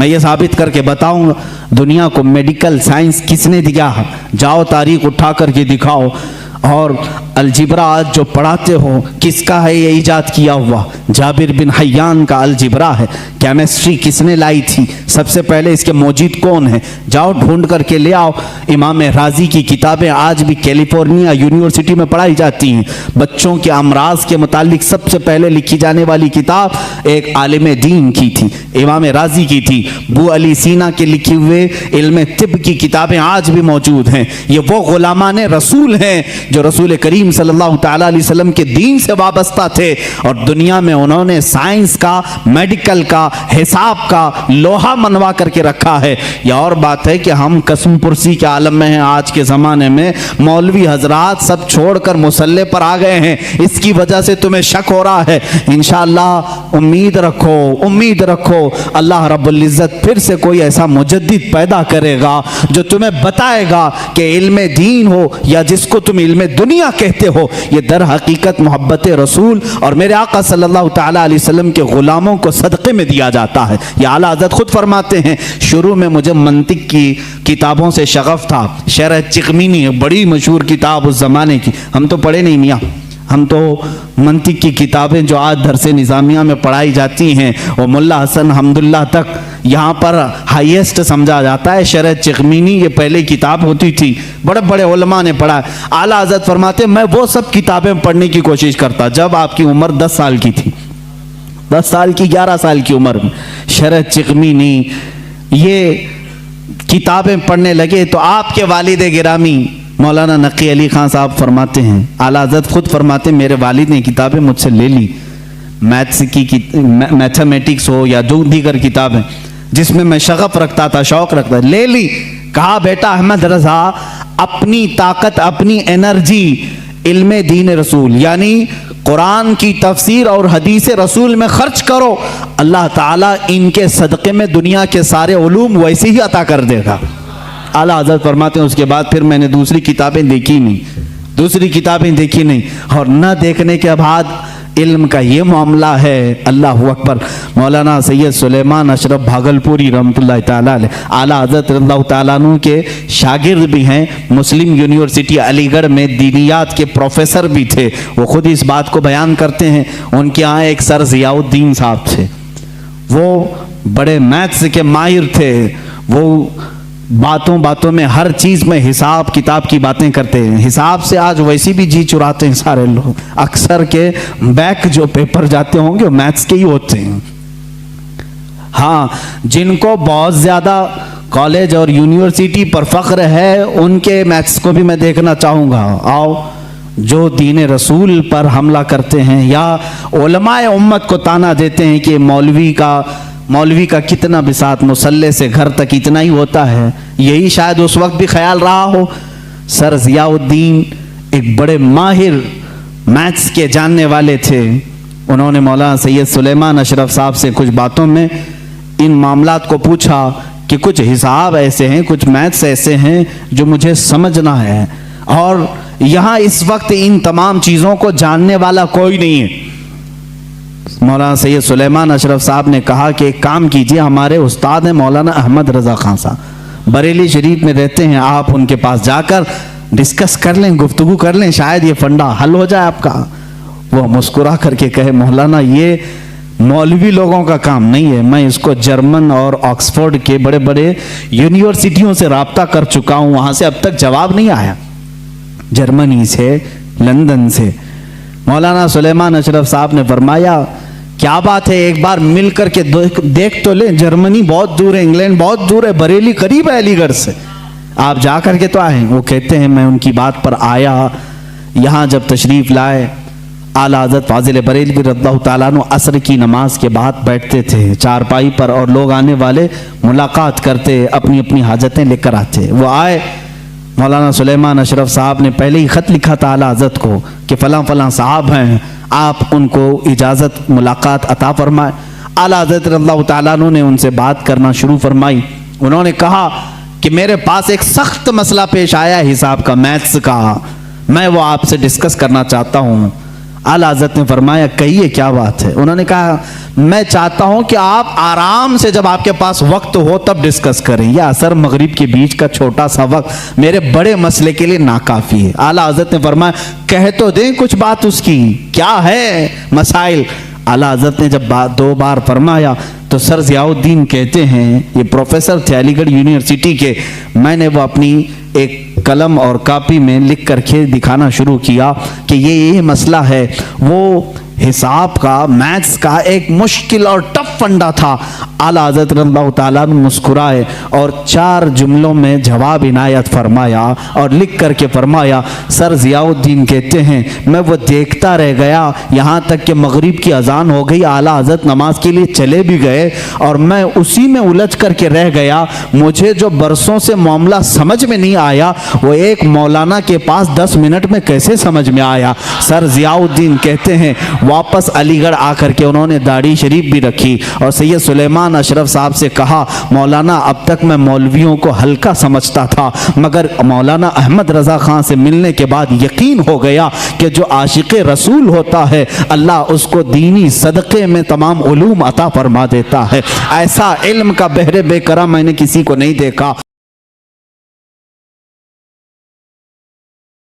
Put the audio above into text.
मैं ये साबित करके बताऊंगा दुनिया को मेडिकल साइंस किसने दिया, जाओ तारीख उठा करके दिखाओ। और अलजिब्रा आज जो पढ़ाते हो किसका है ये इजाद किया हुआ? जाबिर बिन हयान का अलजिब्रा है। केमिस्ट्री किसने लाई थी? सबसे पहले इसके मौजूद कौन है? जाओ ढूंढ करके ले आओ। इमाम राजी की किताबें आज भी कैलिफोर्निया यूनिवर्सिटी में पढ़ाई जाती हैं। बच्चों के अमराज के मुतालिक सबसे पहले लिखी जाने वाली किताब एक आलिम दीन की थी, इमाम राजी की थी। बू अली सीना के लिखे हुए इल्म तिब की किताबें आज भी मौजूद हैं। ये वो गुलामान रसूल हैं जो रसूल करीम सल्लल्लाहु तआला अलैहि वसल्लम के दीन से वाबस्ता थे, और दुनिया में उन्होंने साइंस का, मेडिकल का, हिसाब का लोहा मनवा करके रखा है। यह और बात है कि हम कसम पुरसी के आलम में हैं। आज के ज़माने में मौलवी हजरात सब छोड़कर मुसल्ले पर आ गए हैं, इसकी वजह से तुम्हें शक हो रहा है। इंशाअल्लाह उम्मीद रखो, उम्मीद रखो, अल्लाह रब्बुल इज़्ज़त फिर से कोई ऐसा मुजद्दिद पैदा करेगा जो तुम्हें बताएगा कि इल्म दीन हो या जिसको तुम इल्म दुनिया कहते हो, ये दर हकीकत मोहब्बत रसूल और मेरे आका सल्लल्लाहु तआला अलैहि वसल्लम के गुलामों को सदक़े में दिया जाता है। ये आला हज़रत खुद फरमाते हैं, शुरू में मुझे मंतिक की किताबों से शगफ था। शरह चिकमीनी बड़ी मशहूर किताब उस ज़माने की, हम तो पढ़े नहीं मियाँ, हम तो मंतिक की किताबें जो आज दरसे निज़ामिया में पढ़ाई जाती हैं और मुल्ला हसन हम्दुल्लाह तक यहाँ पर हाईएस्ट समझा जाता है। शरह चिकमीनी ये पहले किताब होती थी, बड़े बड़े उलमा ने पढ़ा। आला हज़रत फरमाते मैं वो सब किताबें पढ़ने की कोशिश करता जब आपकी उम्र 10 साल की थी, 10 साल की 11 साल की उम्र में शरह चिकमीनी ये किताबें पढ़ने लगे तो आपके वालिद गिरामी मौलाना नकी अली खान साहब फरमाते हैं, आला हज़रत खुद फरमाते हैं मेरे वालिद ने किताबें मुझसे ले ली, मैथ्स की मैथमेटिक्स हो या जो दीगर किताबें जिसमें मैं शगफ रखता था, शौक रखता था, ले ली। कहा बेटा अहमद रज़ा अपनी ताकत, अपनी एनर्जी इल्म दीन रसूल यानी कुरान की तफसीर और हदीस रसूल में खर्च करो, अल्लाह ताला इनके सदक़े में दुनिया के सारे उलूम वैसे ही अता कर देगा। आला हज़रत फरमाते हैं उसके बाद फिर मैंने दूसरी किताबें देखी नहीं, दूसरी किताबें देखी नहीं, और न देखने के बाद इल्म का ये मामला है। अल्लाह अकबर। मौलाना सैयद सुलेमान अशरफ भागलपुरी रहमतुल्लाह ताला अलैह आला हज़रत रज़ियल्लाहु ताला अन्हु के शागिर्द भी हैं, मुस्लिम यूनिवर्सिटी अलीगढ़ में दीनियात के प्रोफेसर भी थे। वो खुद इस बात को बयान करते हैं, उनके यहाँ एक सर ज़ियाउद्दीन साहब थे, वो बड़े मैथ्स के माहिर थे, वो बातों बातों में हर चीज़ में हिसाब किताब की बातें करते हैं। हिसाब से आज वैसे भी जी चुराते हैं सारे लोग, अक्सर के बैक जो पेपर जाते होंगे वो मैथ्स के ही होते हैं। हाँ, जिनको बहुत ज़्यादा कॉलेज और यूनिवर्सिटी पर फ़ख्र है उनके मैथ्स को भी मैं देखना चाहूँगा। आओ, जो दीन रसूल पर हमला करते हैं या उलमाए उम्मत को ताना देते हैं कि मौलवी का कितना बिसात, मुसल्ले से घर तक इतना ही होता है, यही शायद उस वक्त भी ख्याल रहा हो। सर ज़ियाउद्दीन एक बड़े माहिर मैथ्स के जानने वाले थे, उन्होंने मौलाना सैयद सुलेमान अशरफ साहब से कुछ बातों में इन मामलात को पूछा कि कुछ हिसाब ऐसे हैं, कुछ मैथ्स ऐसे हैं जो मुझे समझना है, और यहाँ इस वक्त इन तमाम चीज़ों को जानने वाला कोई नहीं है। मौलाना सैयद सुलेमान अशरफ साहब ने कहा कि एक काम कीजिए, हमारे उस्ताद हैं मौलाना अहमद रज़ा खान साहब, बरेली शरीफ में रहते हैं, आप उनके पास जाकर डिस्कस कर लें, गुफ्तगू कर लें, शायद ये फंडा हल हो जाए आपका। वो मुस्कुरा करके कहे, मौलाना ये मौलवी लोगों का काम नहीं है, मैं इसको जर्मन और ऑक्सफोर्ड के बड़े बड़े यूनिवर्सिटियों से रब्ता कर चुका हूँ, वहाँ से अब तक जवाब नहीं आया, जर्मनी से, लंदन से। मौलाना सुलेमान अशरफ साहब ने फरमाया क्या बात है, एक बार मिल करके देख तो ले, जर्मनी बहुत दूर है, इंग्लैंड बहुत दूर है, बरेली करीब है अलीगढ़ से, आप जा करके तो आए। वो कहते हैं मैं उनकी बात पर आया, यहाँ जब तशरीफ़ लाए आला हज़रत फाजिल बरेलवी रज़ियल्लाहु ताला अन्हु असर की नमाज के बाद बैठते थे चारपाई पर, और लोग आने वाले मुलाकात करते, अपनी अपनी हाजतें लेकर आते। वो आए, मौलाना सुलेमान अशरफ साहब ने पहले ही ख़त लिखा था आला हज़रत को कि फ़लाँ फ़लाँ साहब हैं, आप उनको इजाज़त मुलाकात अता फरमाए। आला हज़रत रज़ियल्लाहु ताला अन्हु ने उनसे बात करना शुरू फरमाई। उन्होंने कहा कि मेरे पास एक सख्त मसला पेश आया है हिसाब का, मैथ्स का, मैं वो आपसे डिस्कस करना चाहता हूँ। आला हज़रत ने फरमाया कहिए क्या बात है। उन्होंने कहा मैं चाहता हूं कि आप आराम से जब आपके पास वक्त हो तब डिस्कस करें, यह असर मगरिब के बीच का छोटा सा वक्त मेरे बड़े मसले के लिए नाकाफी है। आला हज़रत ने फरमाया कह तो दें कुछ बात उसकी, क्या है मसाइल। आला हज़रत ने जब दो बार फरमाया तो सर ज़ियाउद्दीन कहते हैं, ये प्रोफेसर थे अलीगढ़ यूनिवर्सिटी के, मैंने वो अपनी एक कलम और कापी में लिख करके दिखाना शुरू किया कि ये मसला है। वो हिसाब का, मैथ्स का एक मुश्किल और टफ फंडा था। आला हज़रत रज़ियल्लाहु ताला ने मुस्कुराए और 4 जुमलों में जवाब इनायत फरमाया और लिख करके फरमाया, सर ज़ियाउद्दीन कहते हैं मैं वो देखता रह गया यहाँ तक कि मगरिब की अजान हो गई, आला हज़रत नमाज के लिए चले भी गए और मैं उसी में उलझ करके रह गया। मुझे जो बरसों से मामला समझ में नहीं आया वो एक मौलाना के पास 10 मिनट में कैसे समझ में आया। सर ज़ियाउद्दीन कहते हैं वापस अलीगढ़ आकर के उन्होंने दाढ़ी शरीफ भी रखी और सैयद सुलेमान अशरफ साहब से कहा, मौलाना अब तक मैं मौलवियों को हल्का समझता था, मगर मौलाना अहमद रज़ा खान से मिलने के बाद यकीन हो गया कि जो आशिक़ रसूल होता है अल्लाह उसको दीनी सदक़े में तमाम उलूम अता फरमा देता है। ऐसा इल्म का बहरे बेकरार मैंने किसी को नहीं देखा।